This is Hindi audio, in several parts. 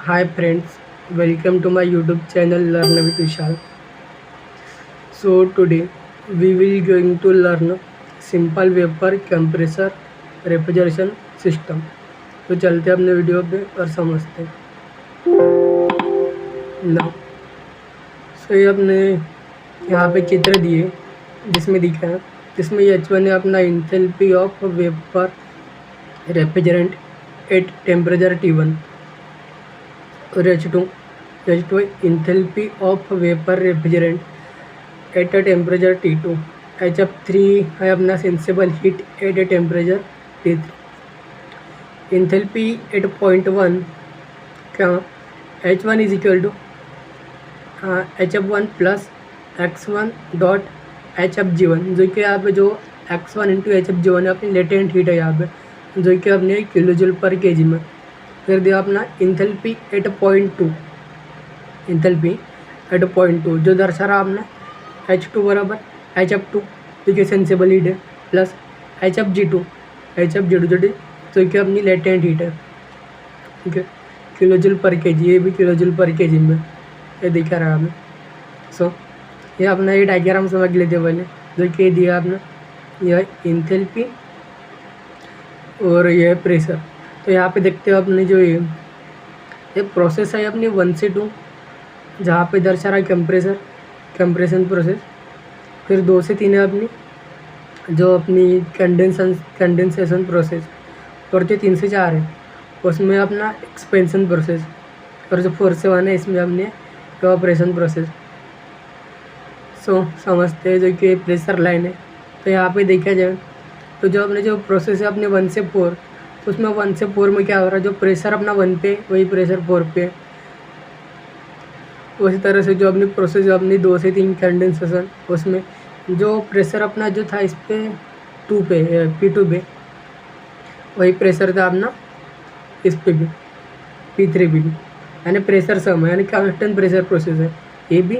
Hi friends, welcome to my YouTube channel Learn with Vishal. So today we will going to learn simple vapor compressor refrigeration system. तो चलते हैं अपने वीडियो पे और समझते हैं ना। सो ये अपने यहाँ पे चित्र दिए जिसमें दिखा है, जिसमें H1 है अपना enthalpy of vapour refrigerant at temperature T1 और H2 enthalpy of vapour refrigerant at a temperature T2। HF3 है अपना sensible heat at a temperature T3। Enthalpy at point 1 का H1 is equal to HF1 plus X1 dot HFG1, जो कि यहाँ पे जो X1 इंटू HFG1 है अपनी लेटेंट हीट है यहाँ पे, जो कि अपने किलो जूल पर केजी में। फिर दिया अपना enthalpy at point 2, enthalpy at point 2 जो दर्शा रहा आपने H2 बराबर HF2 जो कि सेंसिबल हीट है प्लस HFG2 जो कि अपनी लेटेंट हीट है। ठीक है, किलो जूल पर केजी, ये भी किलो जूल पर केजी में ये दिखा रहा है हमें। सो ये अपना ये डायग्राम समझ लेते पहले, जो कि दिया आपने यह इंथैल्पी और यह प्रेशर। तो यहाँ पे देखते हो अपने जो ये प्रोसेस है अपनी 1 से 2, जहाँ पे दर्शा रहा है कंप्रेशन प्रोसेस। फिर 2 से 3 है अपनी जो अपनी कंडेंसेशन प्रोसेस, और जो 3 से 4 है उसमें अपना एक्सपेंशन प्रोसेस, और जो 4 से 1 है इसमें अपने इवापोरेशन प्रोसेस। सो समझते हैं जो कि प्रेशर लाइन है। तो यहाँ पे देखा जाए तो जो अपने जो प्रोसेस है अपने 1 से 4, तो उसमें 1 से 4 में क्या हो रहा है, जो प्रेशर अपना 1 पे वही प्रेशर 4 पे। उसी तरह से जो अपनी प्रोसेस अपनी 2 से 3 कंडेंसेशन, उसमें जो प्रेशर अपना जो था इस पे 2 पे P2 पे वही प्रेशर था अपना इस पे भी P3 पे भी, यानी प्रेशर सम है, यानी कांस्टेंट प्रेशर प्रोसेस है ए बी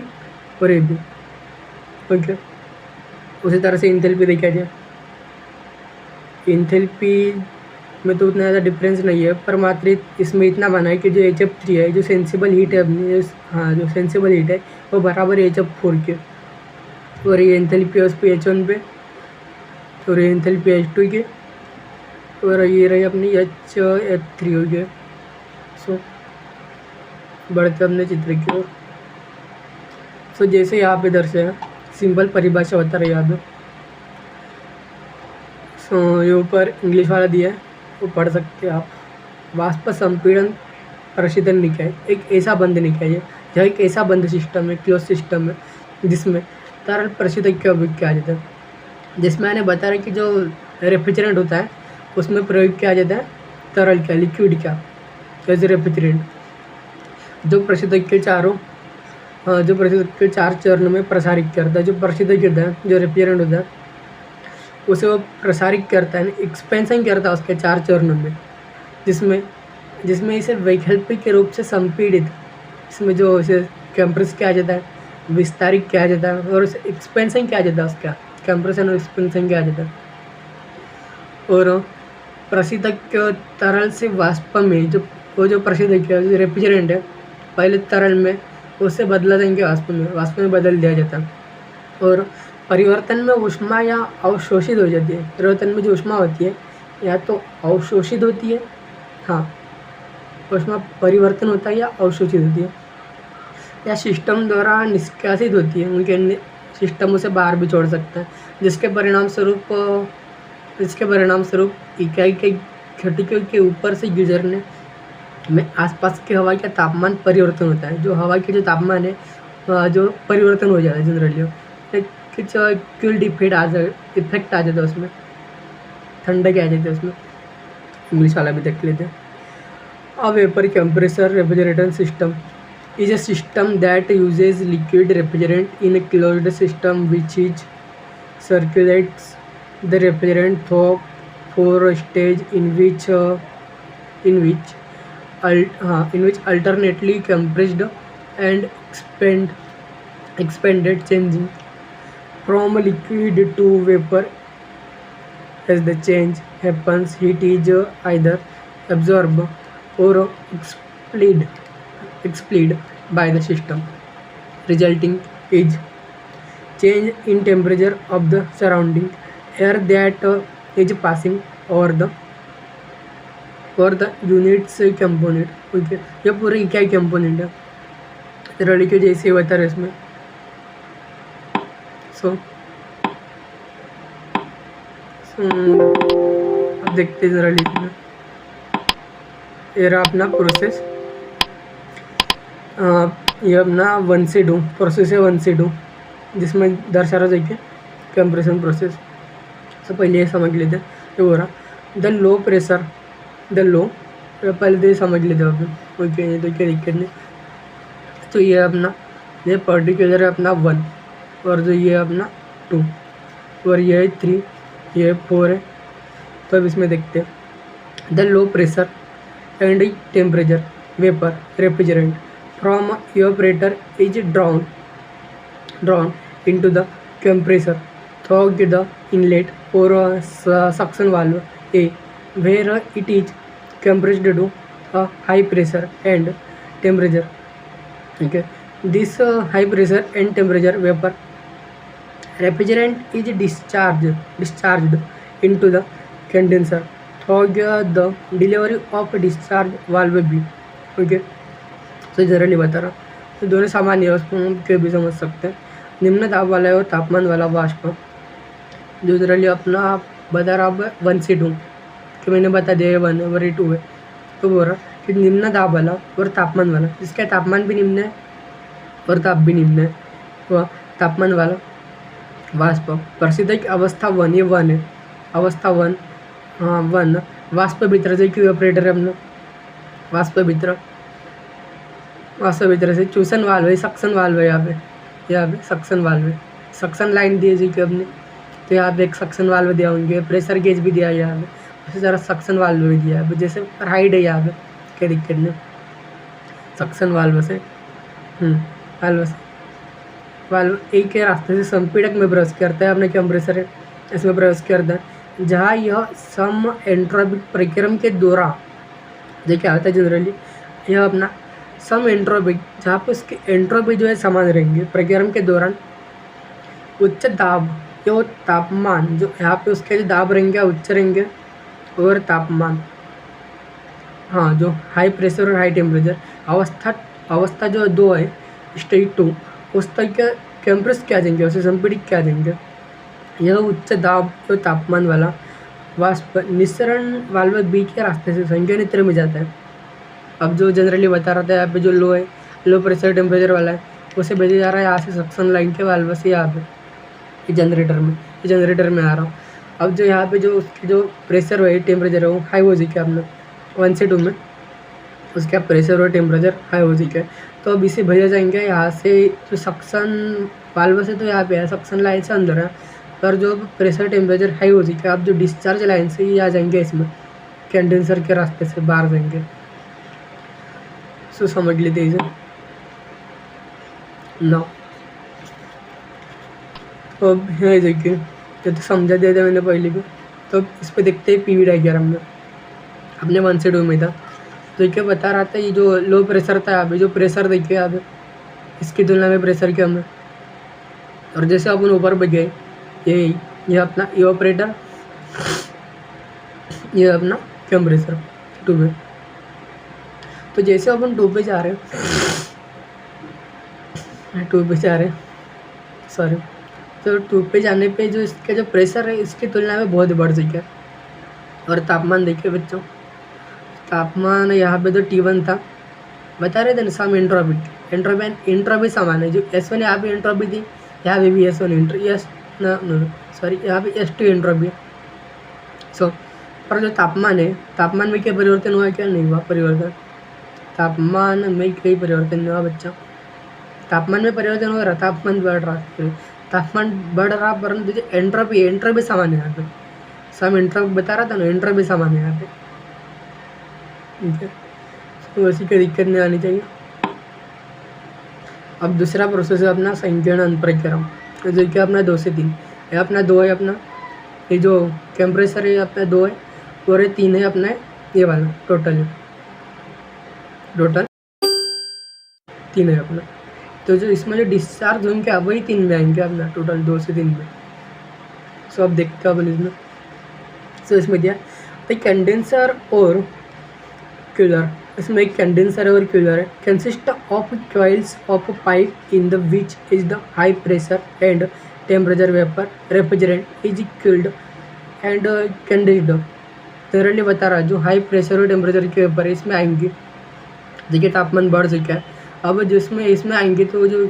और ए बी। ओके, उसी तरह से इंथैल्पी देखा जाए, इंथैल्पी में तो उतना ज़्यादा डिफरेंस नहीं है, पर मात्र इसमें इतना बना है कि जो HF3 है जो सेंसिबल हीट है अपनी, जो सेंसिबल हीट है वो बराबर है HF4 के, और ये इंथैल्पी है उस पर H1 पे, और ये इंथैल्पी H2 के, और ये रही अपनी HF3 हो गया। सो बढ़ते अपने चित्र की ओर। सो जैसे यहाँ पे दर्शाया सिंपल परिभाषा होता रहा याद हो। सो ये ऊपर इंग्लिश वाला दिया है, वो पढ़ सकते हैं आप। वाष्प संपीड़न प्रशीतन निकाय एक ऐसा बंद निकाय है, यह एक ऐसा बंद सिस्टम है, क्लोज सिस्टम है, जिसमें तरल प्रशीतक का उपयोग किया जाता है। जिसमें मैंने बताया कि जो रेफ्रिजरेंट होता है उसमें प्रयोग किया जाता है तरल का, लिक्विड का, एज रेफ्रिजरेंट, जो प्रशीतक के जो प्रशीतक के 4 चरण में प्रसारित करता है। जो प्रशीतक होता है, जो रेफ्रिजरेंट होता है, उसे वो प्रसारित करता है, एक्सपेंशन करता है उसके 4 चरणों में, जिसमें इसे वैकल्पिक के रूप से संपीड़ित, इसमें जो इसे कंप्रेस किया जाता है, विस्तारित किया जाता है, और उसे एक्सपेंशन किया जाता है, उसका कंप्रेशन और एक्सपेंशन किया जाता है। और प्रशीतक तरल से वाष्प में जो प्रशीतक है, जो रेफ्रिजरेंट है, पहले तरल में उससे बदला जाएंगे वाष्प में बदल दिया जाता है, और परिवर्तन में ऊष्मा या अवशोषित हो जाती है। परिवर्तन में जो ऊष्मा होती है या तो अवशोषित होती है, हाँ ऊष्मा परिवर्तन होता है, या अवशोषित होती है, या सिस्टम द्वारा निष्कासित होती है, उनके सिस्टम उसे बाहर भी छोड़ सकता है, जिसके परिणाम स्वरूप इकाई के घटकों के ऊपर से गुजरने में आसपास के हवा का तापमान परिवर्तन होता है। जो हवा के जो तापमान है जो परिवर्तन हो जाता है जनरली, कुछ कूल्ड इफेक्ट आ जाता है उसमें, ठंडक आ जाती है उसमें। इंग्लिश वाला भी देख लेते हैं। A vapour compressor refrigeration system is a system that uses liquid refrigerant in a closed system which circulates the refrigerant through 4 stages in which alternately compressed and expanded, changing from liquid to vapor. As the change happens, heat is either absorbed or expelled expelled by the system, resulting is change in temperature of the surrounding air that is passing over the units component. Okay, ये पूरे क्या कंपोनेंट है, जनरली के जैसे बता रहे इसमें. सो अब देखते हैं जनरली इसमें. ये रहा अपना प्रोसेस, ये अपना 1 से 2 प्रोसेस है, 1 से 2 जिसमें दर्शा रहा देखिए कंप्रेशन प्रोसेस. तो पहले ये समझ लेते हैं. ये हो रहा the low pressure, the low पहले तो ये समझ लेते हैं अपन. ओके, ये तो क्या दिक्कत नहीं. तो ये अपना ये पर्टिकुलर है अपना 1, और जो ये अपना 2, और ये है 3, ये 4 है. तो अब इसमें देखते हैं. The low pressure and temperature vapour refrigerant from evaporator is drown into the compressor through the inlet or suction valve A, where it is compressed to a high pressure and temperature. Okay, this high pressure and temperature vapor refrigerant is discharged into the condenser through the delivery of discharge valve B. Okay, तो जनरली बता रहा. तो दोनों सामान्य है, उसको हम के भी समझ सकते हैं. निम्न दाब वाला है और तापमान वाला वाष्प, जो जनरली अपना बता रहा है 1 से 2, कि मैंने बता दिया 1 है और ये 2 है. तो बोल रहा कि निम्न दाब वाला और तापमान वाला, जिसका तापमान भी निम्न है और ताप भी निम्न है, वह तापमान वाला वाष्प प्रसिद्ध अवस्था 1, ये 1 है, अवस्था 1, हाँ 1 वाष्प भीतर जो कि ऑपरेटर है अपना वाष्प भीतर से चूसन वाल्व है, सक्शन वाल्व है. यहाँ पे सक्शन वाल्व है, सक्शन लाइन दी है जी कि अपने. तो यहाँ पे एक सक्शन वाल्व दिया होंगे, प्रेशर गेज भी दिया है यहाँ पे, उसी तरह सक्शन वाल्व भी दिया है. जैसे हाइड है यहाँ पे, क्या दिक्कत नहीं. सक्शन वाल्व से वाल्व एक के रास्ते से संपीड़क में प्रवेश करता है, अपने कंप्रेसर है इसमें प्रवेश करता है, जहाँ यह सम एंट्रोपिक प्रक्रम के दौरान जो क्या होता है जनरली, यह अपना सम एंट्रोपिक, जहाँ पे उसकी एंट्रोपी जो है समान रहेंगे प्रक्रम के दौरान, उच्च दाब जो तापमान, जो यहाँ पे उसके जो दाब रहेंगे उच्च रहेंगे, और तापमान, हाँ जो हाई प्रेशर और हाई टेम्परेचर अवस्था जो 2 है, स्टेज 2, उस तक के कंप्रेस क्या देंगे, उसे संपीड़ित क्या देंगे. यह उच्च दाब जो तापमान वाला वाष्प निस्सरण वाल्व बी के रास्ते से संघनित्र में जाता है. अब जो जनरली बता रहा था यहाँ पे जो लो है, लो प्रेशर टेम्परेचर वाला है, उसे भेजा जा रहा है यहाँ से सक्शन लाइन के वाल्व से यहाँ पे ये जनरेटर में आ रहा हूँ. अब जो यहाँ पे जो उसकी जो प्रेशर है टेम्परेचर है वो हाई हो चुका है अपना 1 से 2 में, उसका प्रेशर और टेम्परेचर हाई हो चुका है. तो अब इसे भेजा जाएंगे यहाँ से जो सक्शन वाल्व से, तो यहाँ पे है सक्शन लाइन से अंदर है, पर जो प्रेशर टेम्परेचर हाई हो चुका है, अब जो डिस्चार्ज लाइन से ये आ जाएंगे इसमें कंडेंसर के रास्ते से बाहर जाएंगे. सो समझ लेते इसे ना. तो अब यहाँ देखिए, ये तो समझा दिया था मैंने पहले भी. तो अब इस पर देखते हैं पीवी डायग्राम में, अपने 1 से 2 में था. तो क्या बता रहा था, ये जो लो प्रेशर था यहाँ पे, जो प्रेशर देखिए यहाँ पे, इसकी तुलना में प्रेशर कम है. और जैसे अपन ऊपर बढ़ गए, ये अपना इवापोरेटर, ये अपना कंप्रेसर 2 पे. तो जैसे अपन 2 पे जा रहे हैं, सॉरी, तो 2 पे जाने पे जो इसका जो प्रेशर है इसकी तुलना में बहुत बढ़ चुका है. और तापमान देखिए बच्चों, तापमान यहाँ पे तो T1 था, बता रहे थे ना सम एंट्रोपी समान है. जो S1 यहाँ पे एंट्रोपी थी, यहाँ पे भी S1 यहाँ पे S2 एंट्रोपी है. सो पर जो तापमान है, तापमान में क्या परिवर्तन हुआ, क्या नहीं हुआ परिवर्तन, तापमान में कोई परिवर्तन नहीं हुआ बच्चा. तापमान में परिवर्तन हो रहा, तापमान बढ़ रहा, परंतु जो एंट्रोपी समान है यहाँ पे. सम एंट्रोपी बता रहा था ना, एंट्रोपी समान है यहाँ पे. ठीक है, तो वैसी कोई दिक्कत नहीं आनी चाहिए. अब दूसरा प्रोसेस है अपना संकीर्ण प्रक्रम, जो कि अपना 2 से 3 है. अपना 2 है अपना, ये जो कंप्रेसर है अपना 2 है, और ये 3 है अपना ये वाला टोटल 3 है अपना। तो जो इसमें जो डिस्चार्ज होंगे अब वही 3 में आएंगे अपना, टोटल 2 से 3 में। सो अब देखते हैं अपन इसमें। सो इसमें दिया भाई कंडेंसर और कूलर। इसमें एक कंडेंसर और कूलर है। Consist of coils of pipe in the which is the high pressure and temperature vapour refrigerant is cooled and condensed. Generally बता रहा जो हाई प्रेशर और टेम्परेचर के वेपर इसमें आएंगे, देखिए तापमान बढ़ चुका है, अब जिसमें इसमें आएंगे तो जो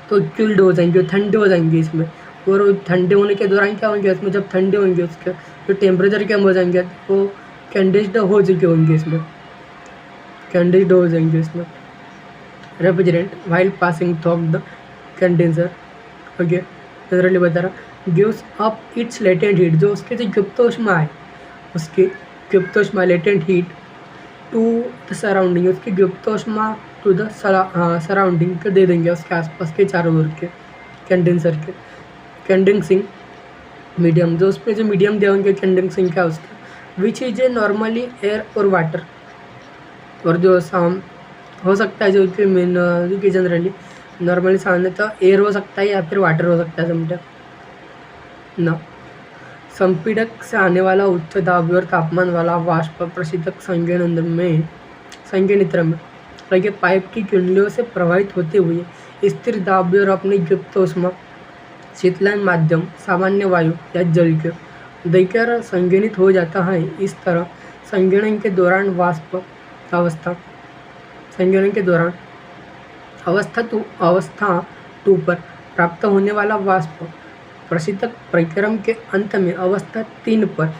तो कूल्ड हो जाएंगे, ठंडे हो जाएंगे इसमें। और ठंडे होने के दौरान क्या होंगे इसमें, जब ठंडे होंगे उसके जो टेम्परेचर कम हो जाएंगे वो कंडेंस्ड हो चुके होंगे, इसमें कंडेंस्ड हो जाएंगे इसमें। Refrigerant while passing through the condenser, okay generally बता रहा gives up its latent heat, जो उसके जो गुप्त ऊष्मा है उसकी गुप्त ऊष्मा latent heat to the surrounding, उसकी गुप्त ऊष्मा टू द सराउंडिंग के दे देंगे, उसके आसपास के चारों ओर के कंडेंसर के। कंडेंसिंग मीडियम, जो उस पर जो मीडियम दिया होंगे कंडेंसिंग का उसका, which is a normally air और वाटर। और जो साम हो सकता है जो कि मेन जो कि जनरली नॉर्मली सामने तो एयर हो सकता है या फिर वाटर हो सकता है समझा ना। संपीड़क से आने वाला उच्च दाब और तापमान वाला वाष्प प्रशीतक संघनित्र में लगे पाइप की कुंडलियों से प्रवाहित होते हुए स्थिर दाब और अपनी गुप्त ऊष्मा शीतलन माध्यम सामान्य वायु या जल के देकर संघनित हो जाता है। इस तरह संघनन के दौरान वाष्प अवस्था संघनन के दौरान अवस्था 2 पर प्राप्त होने वाला वाष्प प्रशीतक प्रक्रम के अंत में अवस्था 3 पर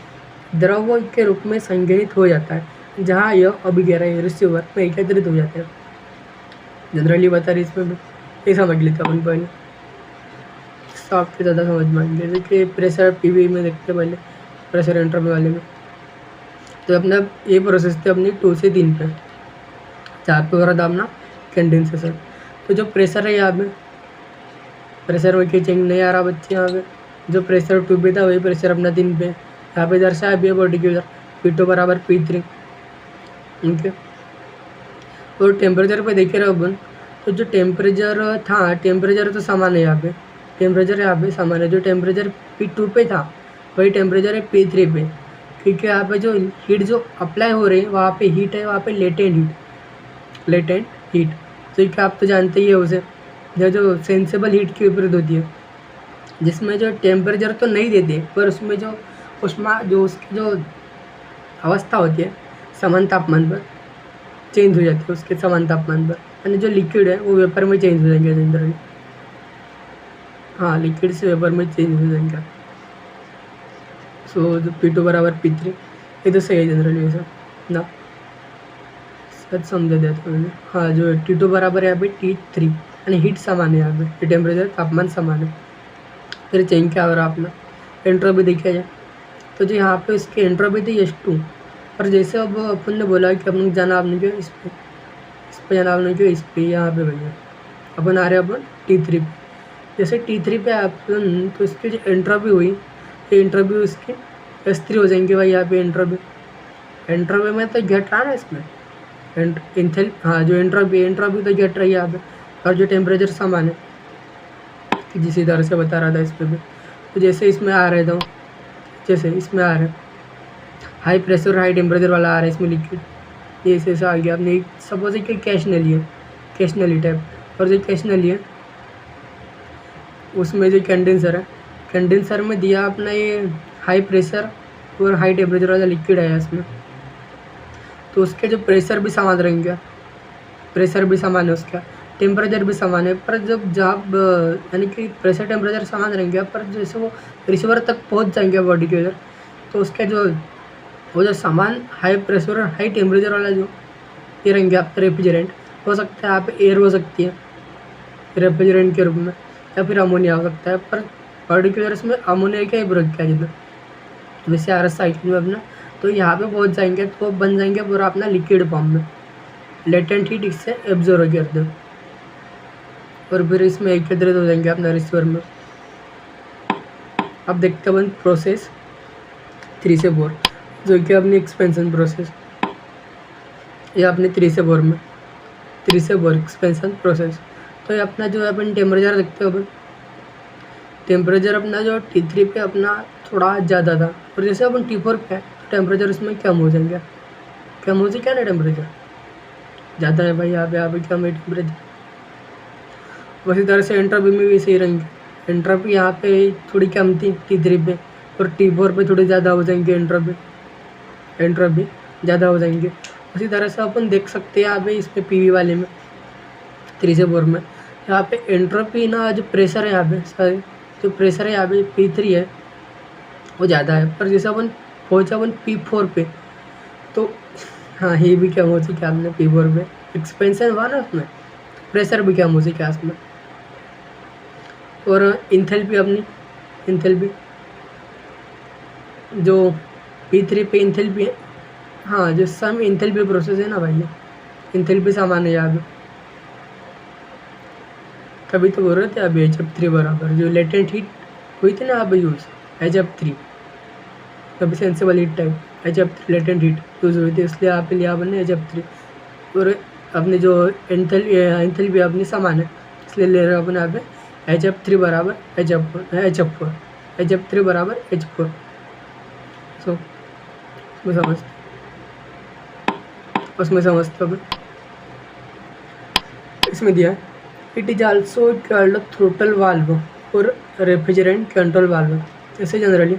द्रव के रूप में संघनित हो जाता है, जहाँ यह अभिगेरा रिसीवर में एकत्रित हो जाता है। जनरली बता रही इसमें ये समझ लेते अपन पहले, आपके ज़्यादा समझ में आएंगे। जैसे कि प्रेशर पीवी में देखते पहले प्रेशर एंट्रोपी वाले में, तो अपना ये प्रोसेस थे अपनी 2 से 3 पे, जहाँ पे हो रहा था अपना कंडेंसेशन। तो जो प्रेशर है यहाँ पे प्रेशर वही चेंज नहीं आ रहा बच्चे, यहाँ पे जो प्रेशर 2 पे था वही प्रेशर अपना 3 पे, यहाँ पे दर्शाया भी है पर्टिकुलर P2 बराबर P3, ओके। और टेम्परेचर पे देखे रहे अपन, तो जो टेम्परेचर था टेम्परेचर तो समान है यहाँ पे, टेम्परेचर यहाँ पे समान है। जो टेम्परेचर P2 पे था वही टेम्परेचर है P3 पे, क्योंकि यहाँ पे जो हीट जो अप्लाई हो रही है वहाँ पे हीट है, वहाँ पे लेटेंट हीट तो क्या आप तो जानते ही है उसे, जो सेंसेबल हीट के विपरीत होती है, जिसमें जो टेम्परेचर तो नहीं देते पर उसमें जो ऊष्मा जो उसकी जो अवस्था होती है समान तापमान पर चेंज हो जाती है, उसके समान तापमान पर, यानी जो लिक्विड है वो वेपर में चेंज हो जाएंगे जनरली। हाँ, लिक्विड से वेपर में चेंज हो जाएंगे। सो जो P2 बराबर P3 ये तो सही है जनरली वैसा ना, सच समझा दिया था मैंने। हाँ, जो T2 बराबर है यहाँ पे T3, यानी हीट समान है यहाँ पे, टेम्परेचर तापमान समान है। फिर चेंज क्या हो रहा अपना एंट्रोपी देखा जाए तो जो यहाँ पे इसकी एंट्रोपी थी H2, और जैसे अब अपन ने बोला कि अपन जाना आपने क्यों इस पर जाना आपने क्यों इस पर, यहाँ पे भैया अपन आ रहे अपन T3 पे। जैसे T3 पे अपन तो इसकी जो एंट्रोपी हुई एंट्रोपी उसकी S3 हो जाएंगे भाई, यहाँ पे एंट्रोपी में तो घट रहा ना इसमें इंथेल, हाँ जो एंट्रोपी तो घट रही है यहाँ पे, और जो टेम्परेचर समान है जिस तरह से बता रहा था इस पर भी। तो जैसे इसमें आ रहे थे, जैसे इसमें आ रहे हाई प्रेशर और हाई टेम्परेचर वाला आ रहा है इसमें लिक्विड, ये ऐसे आ गया। आपने सपोज कि कैशनली टाइप, और जो कैशनली है उसमें जो कंडेंसर में दिया अपना ये हाई प्रेशर और हाई टेम्परेचर वाला लिक्विड है इसमें, तो उसके जो प्रेशर भी समान रहेंगे, प्रेशर भी समान है उसका, टेम्परेचर भी समान है, पर जब यानी कि प्रेशर टेम्परेचर समान रहेंगे, पर जैसे वो रिसीवर तक पहुंच जाएंगे बॉडी के अंदर, तो उसके वो जो समान हाई प्रेशर और हाई टेम्परेचर वाला जो ये रहेंगे आपका रेफ्रिजरेंट, हो सकता है आप एयर हो सकती है रेफ्रिजरेंट के रूप में, या फिर अमोनिया हो सकता है, पर पर्टिकुलर इसमें अमोनिया का ही प्रयोग किया जाता है। वैसे RS साइकिल में अपना तो यहाँ पे पहुँच जाएंगे तो बन जाएंगे पूरा अपना लिक्विड फॉर्म में, लेटेंट हीट इससे एब्जॉर्ब करते हैं और फिर इसमें एकत्रित हो जाएंगे अपना रिसीवर में। अब देखते हैं प्रोसेस 3 से 4, जो कि अपनी एक्सपेंशन प्रोसेस, ये अपने 3 से 4 में 3 से 4 एक्सपेंशन प्रोसेस। तो ये अपना जो है अपन टेम्परेचर देखते हो, अपन टेम्परेचर अपना जो T3 पे अपना थोड़ा ज़्यादा था, और जैसे अपन T4 पे है तो टेम्परेचर उसमें कम हो जाएंगे, कम हो जाए क्या ना टेम्परेचर ज़्यादा है भाई, यहाँ पे कम है टेम्परेचर। उसी तरह से एंट्रोपी में भी सही रहेंगे, एंट्रोपी यहाँ पे थोड़ी कम थी T3 पे, और T4 पे थोड़ी ज़्यादा हो जाएंगे एंट्रोपी ज़्यादा हो जाएंगे। उसी तरह से अपन देख सकते हैं यहाँ पे इसमें PV वाले में 3 से 4 में यहाँ पे एंट्रोपी ना, जो प्रेशर है यहाँ पे, सॉरी जो प्रेशर है यहाँ पे P3 है वो ज़्यादा है, पर जैसे अपन पहुँचा अपन P4 पे तो हाँ ये भी कम हो चुका हमने P4 पे, एक्सपेंशन हुआ ना उसमें, प्रेशर भी कम हो चुका उसमें। और इंथैल्पी अपनी, इंथैल्पी जो P3 पे इंथैल्पी है, हाँ जो सम इंथैल्पी प्रोसेस है ना भाई, इंथैल्पी सामान है यहाँ पे, कभी तो बोल रहे थे अभी HF3 बराबर जो लेटेंट हीट हुई थी ना अब यूज़ HF3, कभी sensible heat type HF3 latent heat use हुई थी, इसलिए आप लिया आपने HF3। और अपने जो इंथैल्पी अपनी समान है, इसलिए ले रहे हो अपन यहाँ पे HF3 बराबर HF4 HF3 बराबर H4। सो उसमें समझते हो, इसमें दिया है it is also called throttle valve और रेफ्रिजरेंट कंट्रोल वाल्व। ऐसे जनरली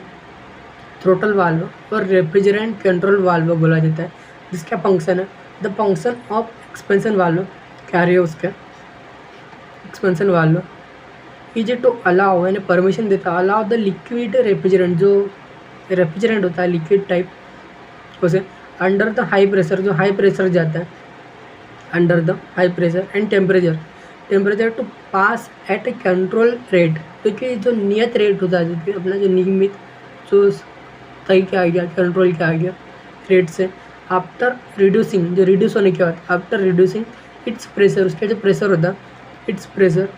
थ्रोटल वाल्व और रेफ्रिजरेंट कंट्रोल वाल्व बोला जाता है, जिसका फंक्शन है the function of expansion valve, क्या है उसका expansion valve is to allow, यानी परमिशन देता है, अलाउ द लिक्विड रेफ्रिजरेंट, जो रेफ्रिजरेंट होता है लिक्विड टाइप उसे अंडर द हाई प्रेशर, जो हाई प्रेशर जाता है under the high pressure and temperature to pass at a control rate, क्योंकि जो नियत रेट होता है, जो अपना जो नियमित जो तय क्या आ गया, कंट्रोल क्या आ गया रेट से, आफ्टर रिड्यूसिंग, जो रिड्यूस होने के बाद आफ्टर रिड्यूसिंग इट्स प्रेशर, उसका जो प्रेशर होता है इट्स प्रेशर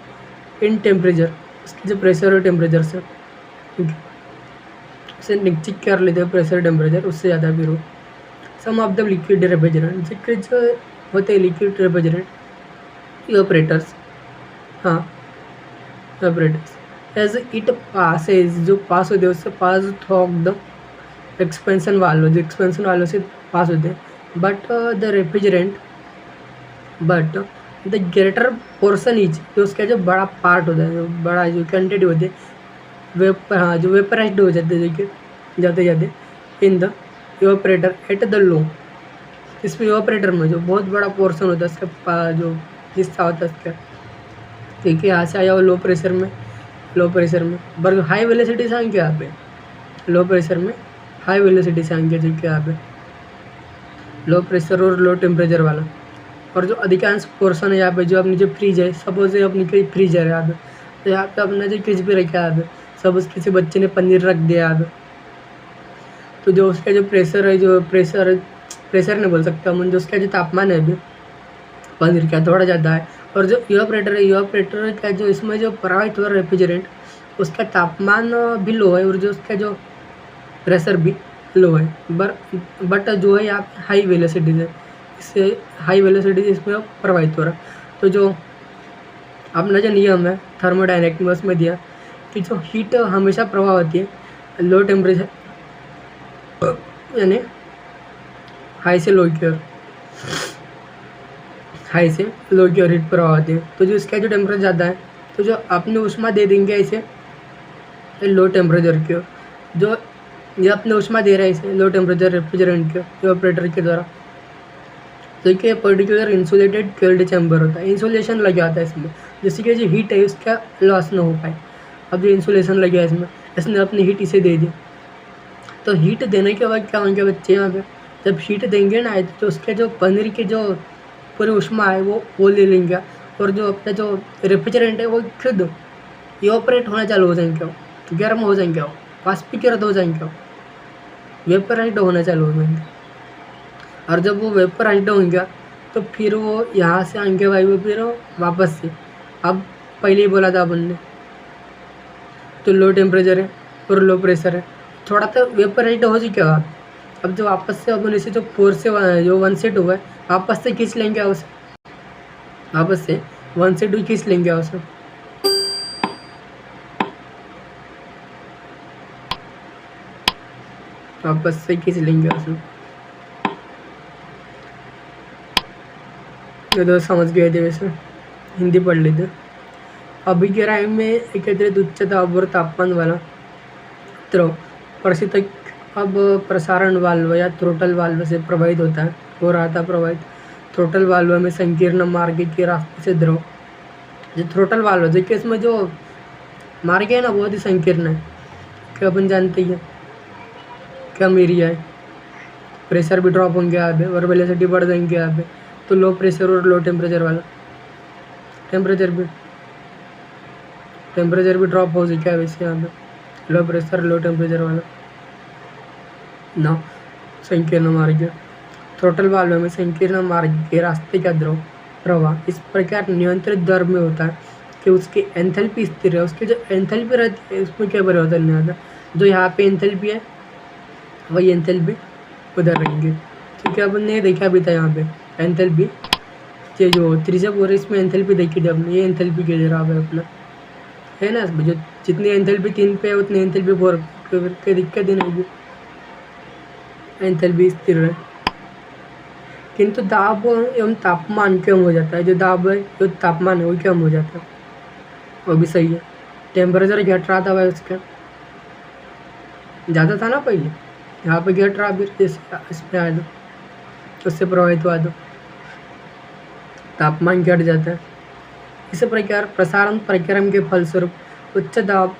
इन टेम्परेचर, उसकी जो प्रेशर और टेम्परेचर से उसे निश्चित कर लेते हैं प्रेशर टेम्परेचर, उससे ज़्यादा भी हो। सम ऑफ द लिक्विड रेफ्रिजरेंट, जो होते हैं लिक्विड रेफ्रिजरेंट ऑपरेटर्स, हाँ ऑपरेटर्स एज इट पासेज, जो पास होते हैं उससे pass through the expansion valve, जो एक्सपेंशन वाल्व से पास होते हैं, but the refrigerant but the greater portion is, जो उसका जो बड़ा पार्ट होता है, जो बड़ा जो क्वान्टिटी होती है वेपर, हाँ जो वेपराइज्ड हो जाते हैं जाते जाते in the evaporator at the low, इसमें इवापोरेटर में जो बहुत बड़ा पोर्शन होता है उसका जो हिस्सा होता है उसका, ठीक है यहाँ से आया वो लो प्रेशर में पर हाई वेलोसिटी से आएंगे यहाँ पे, लो प्रेशर में हाई वेलोसिटी से आएंगे, ठीक है यहाँ पे लो प्रेशर और लो टेम्परेचर वाला। और जो अधिकांश पोर्शन है यहाँ पे, जो अपनी जो फ्रीज है, सपोज अपनी कोई फ्रीजर है यहाँ पे, तो यहाँ पे अपना जो फ्रिज पे रखा है यहाँ पे, सपोज किसी बच्चे ने पनीर रख दिया यहाँ पे, तो जो उसका जो प्रेशर है, जो प्रेशर नहीं बोल सकता हम, जो उसका जो तापमान है अभी पनीर का थोड़ा ज़्यादा है, और जो इवापोरेटर का जो इसमें जो प्रवाहित हुआ रेफ्रिजरेंट उसका तापमान भी लो है, और जो उसका जो प्रेशर भी लो है, बट जो है यहाँ पे हाई वेलोसिटी है, इससे हाई वेलोसिटी इसमें प्रवाहित हो रहा। तो जो अपना जो नियम है थर्मोडायनेमिक्स में उसमें दिया कि जो हीट हमेशा प्रवाह होती है लो टेम्परेचर यानी हाई से लो की ओर हीट प्रवाह होती है। तो जो इसका जो टेम्परेचर ज़्यादा है तो जो अपने ऊष्मा दे देंगे इसे लो टेम्परेचर की ओर, जो ये अपने ऊष्मा दे रहा है इसे लो टेम्परेचर रेफ्रिजरेंट के ऑपरेटर के द्वारा। तो एक पर्टिकुलर इंसुलेटेड कोल्ड चैम्बर होता है, इंसुलेशन लगा होता है इसमें, जिससे कि जो हीट है उसका लॉस ना हो पाए। अब जो इंसुलेशन लगा है इसने अपनी हीट इसे दे दी, तो हीट देने के बाद क्या होंगे बच्चे यहाँ पे, जब हीट देंगे ना तो उसके जो पनीर के जो पूरी ऊष्मा है वो ले लेंगे, और जो अपना जो रेफ्रिजरेंट है वो खुद इवापोरेट होना चालू हो जाएंगे, गर्म हो जाएंगे, वाष्पीकृत हो जाएंगे, वेपराइज्ड होना चालू हो जाएंगे। और जब वो वेपराइज्ड होंगे तो फिर वो यहाँ से आएंगे वायु, फिर वापस से, अब पहले ही बोला था अपन ने, तो लो टेम्परेचर है और लो प्रेशर है, थोड़ा तो वेपराइज्ड हो चुका। अब जो वापस से अपन इसे जो 4 से जो 1 से 2 है वापस से खींच लेंगे उसे, वापस से 1 से 2 खींच लेंगे उसमें। वापस से खींच लेंगे उसमें। ये तो समझ गए थे, वैसे हिंदी पढ़ लेते। अभिक्रिया में एकत्रित उच्च दाब और तापमान वाला द्रव परिस्थितिक अब प्रसारण वाल्व या थ्रोटल वाल्व से प्रवाहित होता है, हो रहा था प्रवाहित। थ्रोटल वाल्व में संकीर्ण मार्ग के रास्ते से द्रव, जो थ्रोटल वाल्व देखिए इसमें जो मार्ग है ना बहुत ही संकीर्ण है, क्या अपन जानते ही है, कम एरिया है, प्रेशर भी ड्रॉप होंगे यहाँ पे और वेलोसिटी बढ़ जाएंगे यहाँ पे, तो लो प्रेशर और लो टेम्परेचर वाला, टेम्परेचर भी ड्रॉप हो सकता है वैसे यहाँ पे, लो प्रेशर लो टेम्परेचर वाला ना। संकीर्ण मार्ग, थ्रोटल वाल्व में संकीर्ण मार्ग के रास्ते का द्रव प्रवाह इस प्रकार नियंत्रित दर में होता है कि उसकी एंथैल्पी स्थिर है। उसकी जो एंथैल्पी रहती है उसमें क्या परिवर्तन नहीं आता, जो यहाँ पे एंथैल्पी है वही एंथैल्पी उधर रहेंगे। क्योंकि अपन ने देखा भी था यहाँ पे एंथैल्पी ये जो त्रिज्या और इसमें एंथैल्पी देखी थी अपने, ये एंथैल्पी के जरा है अपना, है ना, जो जितनी एंथैल्पी 3 पे है उतनी एंथैल्पी 4 पे, दिक्कत ही नहीं, एंथैल्पी स्थिर है। किंतु दाब एवं तापमान कम हो जाता है, जो दाब है जो तापमान है वो कम हो जाता है, वो भी सही है। टेम्परेचर घट रहा था भाई उसका, ज़्यादा था ना पहले, यहाँ पे घट रहा, फिर इसमें आया तो उससे प्रभावित हुआ तो तापमान घट जाता है। इस प्रकार प्रसारण प्रक्रम के फलस्वरूप उच्च दाब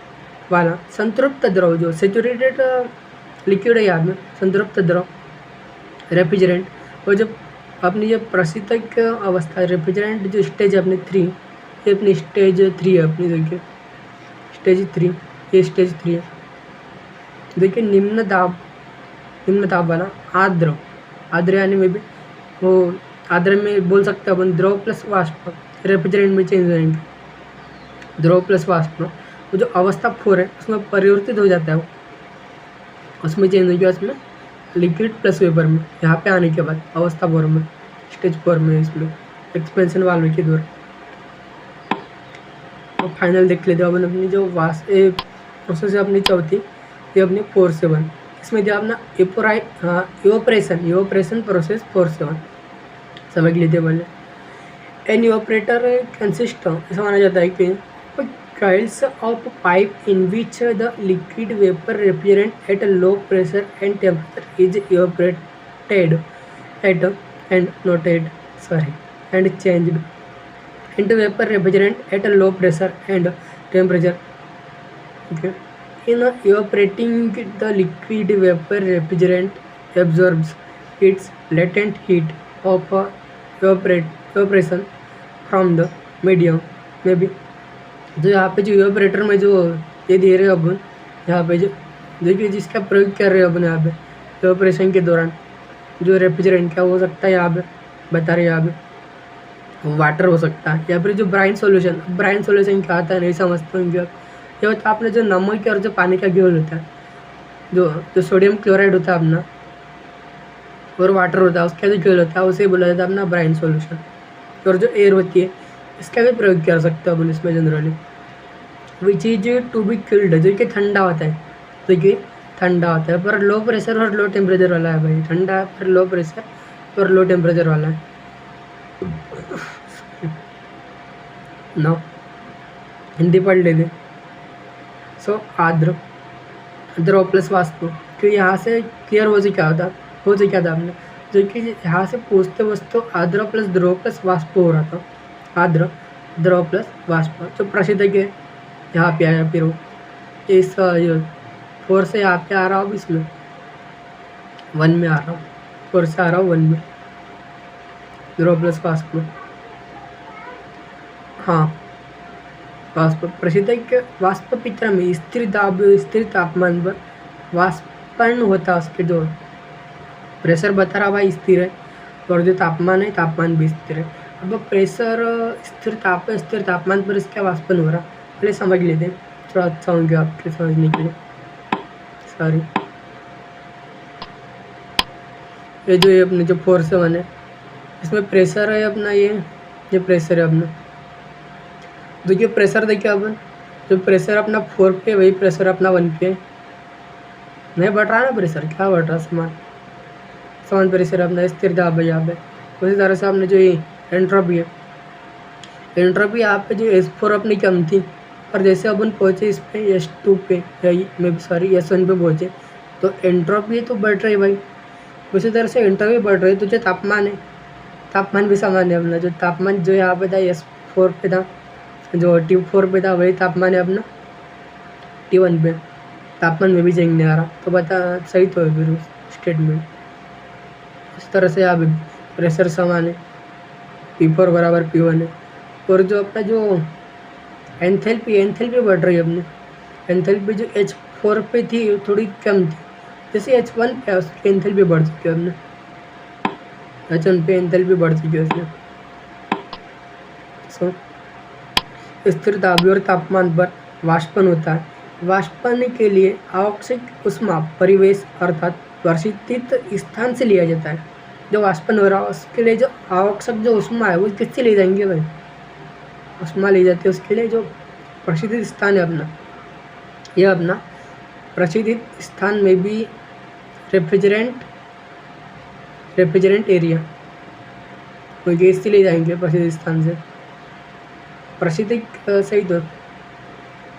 वाला संतृप्त द्रव, जो सेचुरेटेड लिक्विड है यहाँ में, संतृप्त द्रव रेफ्रिजरेंट, और जब अपनी जो प्रशीतक अवस्था रेफ्रिजरेंट जो स्टेज है अपनी 3, ये अपनी स्टेज 3 है अपनी, देखिए स्टेज 3, ये स्टेज 3 है। देखिए निम्न दाब वाला आर्द्र, आर्द्र यानी में भी वो आर्द्र में बोल सकते हैं अपन द्रव प्लस वाष्प, रेफ्रिजरेंट में चेंज हो जाएंगे, द्रव प्लस वाष्प, वो जो अवस्था 4 है उसमें परिवर्तित हो जाता है, वो उसमें चेंज हो गया, उसमें लिक्विड प्लस वेपर में, यहाँ पे आने के बाद अवस्था 4 में, स्टेज 4 में, इसमें एक्सपेंशन वाल्व के द्वारा। तो फाइनल देख लेते हैं अपन अपनी जो प्रोसेस है अपनी चौथी, ये अपनी 4-7, इसमें जो अपना इवोपरेशन प्रोसेस 4-7 समझ लेते पहले। एन इवोपरेटर कंसिस्ट, ऐसा माना जाता है कि coils of pipe in which the liquid vapor refrigerant at a low pressure and temperature is evaporated and changed into vapor refrigerant at a low pressure and temperature. Okay. In evaporating, the liquid vapor refrigerant absorbs its latent heat of evaporation from the medium, maybe जो यहाँ पे जो इवेपोरेटर में जो ये दे रहे हो अपन, यहाँ पे जो देखिए जिसका प्रयोग कर रहे हो अपन, यहाँ पे इवेपोरेशन के दौरान जो रेफ्रिजरेंट क्या हो सकता है, यहाँ पे बता रहे, यहाँ पे वाटर हो सकता है, या फिर जो ब्राइन सॉल्यूशन क्या आता है नहीं समझते होंगे आप। ये होता है आपने जो नमक और जो पानी का घोल होता है, जो सोडियम क्लोराइड होता है अपना और वाटर होता है, उसका जो घोल होता है उसे बोला जाता है अपना ब्राइन सॉल्यूशन। और जो एयर होती है इसका भी प्रयोग कर सकते हो अपन इसमें generally, which is to be killed, जो कि ठंडा होता है, जो कि ठंडा होता है पर लो प्रेशर और लो टेम्परेचर वाला है भाई, ठंडा है पर लो प्रेशर और लो टेम्परेचर वाला है। नो हिंदी पढ़ लेते। सो आर्द्र, द्रव प्लस वाष्प, क्योंकि यहाँ से क्लियर हो क्या था आपने, जो कि यहाँ से पूछते वस्तु आर्द्र प्लस द्रव प्लस वाष्प हो रहा था, आर्द्र द्रव प्लस वाष्प, जो प्रसिद्ध है यहाँ पे आया, फिर वो इस 4 से यहाँ पे आ रहा हूँ, इसमें 1 में आ रहा हूँ, 4 से आ रहा हूँ 1 में, द्रव प्लस वाष्प में। हाँ, वाष्प प्रसिद्ध है, वाष्प पित्र में स्थिर तापमान पर वाष्पन होता है, उसके जो प्रेशर बता रहा भाई स्थिर है, और जो तापमान है तापमान भी स्थिर है। अब प्रेशर स्थिर तापमान पर इसका वाष्पन हो रहा, पहले समझ लेते हैं, थोड़ा अच्छा होंगे आपके समझने के लिए। सॉरी, ये जो अपने जो 4-7 है, इसमें प्रेशर है अपना ये जो प्रेशर है अपना, देखिए प्रेशर देखिए अपन, जो प्रेशर अपना 4 पे वही प्रेशर अपना 1 पे नहीं बढ़ रहा ना प्रेशर, क्या बढ़ रहा समान प्रेशर अपना स्थिर दाब है यहाँ पे। उसी तरह से आपने जो ये एंट्रोपी है, एंट्रोपी यहाँ पे जो S4 अपनी कम थी, और जैसे अपन पहुँचे इस पे S2 पे या मैं सॉरी S1 पे पहुँचे तो एंट्रोपी तो बढ़ रही है भाई। उसी तरह से एंट्रोपी बढ़ रही है तो जो तापमान है, तापमान भी समान है अपना, जो तापमान जो यहाँ पे था S4 पे था, जो T4 पे था वही तापमान है अपना T1 पे। तापमान में भी चेंज नहीं आ रहा, तो बता सही तो है फिर उस स्टेटमेंट। इस तरह से यहाँ पे प्रेशर समान है, P4 बराबर P1 है। और जो अपना जो एंथैल्पी बढ़ रही है अपनी, एंथैल्पी जो H4 पे थी वो थोड़ी कम थी, जैसे H1 पे उसकी एंथैल्पी बढ़ चुकी है अपने, H1 पे एंथैल्पी बढ़ चुकी है उसने। सो स्थिर दाब और तापमान पर वाष्पन होता है। वाष्पन के लिए आवश्यक ऊष्मा परिवेश अर्थात प्रशिक्षित स्थान से लिया जाता है। जो वाष्पन हो रहा है उसके लिए जो आवश्यक जो ऊष्मा है वो किससे ले जाएंगे भाई, ऊष्मा ली जाती है उसके लिए जो प्रशिक्षित स्थान है अपना, यह अपना प्रशिक्षित स्थान में भी रेफ्रिजरेंट एरिया तो गैस से ले जाएंगे प्रशिक्षित स्थान से, प्रशिक्षित सही तो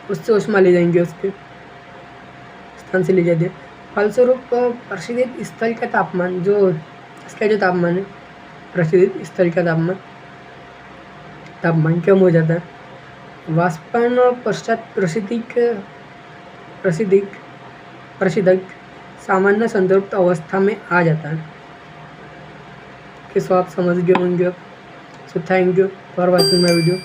उससे ऊष्मा ले जाएंगे, उसके स्थान से ले जाते हैं। फलस्वरूप प्रशिक्षित स्थल का तापमान जो इसका जो तापमान है, प्रशिक्षित स्थल का तापमान कम हो जाता है। वाष्पन पश्चात प्रशीतक सामान्य संतृप्त अवस्था में आ जाता है। कि सो आप समझ गए होंगे। So thank you for watching my video.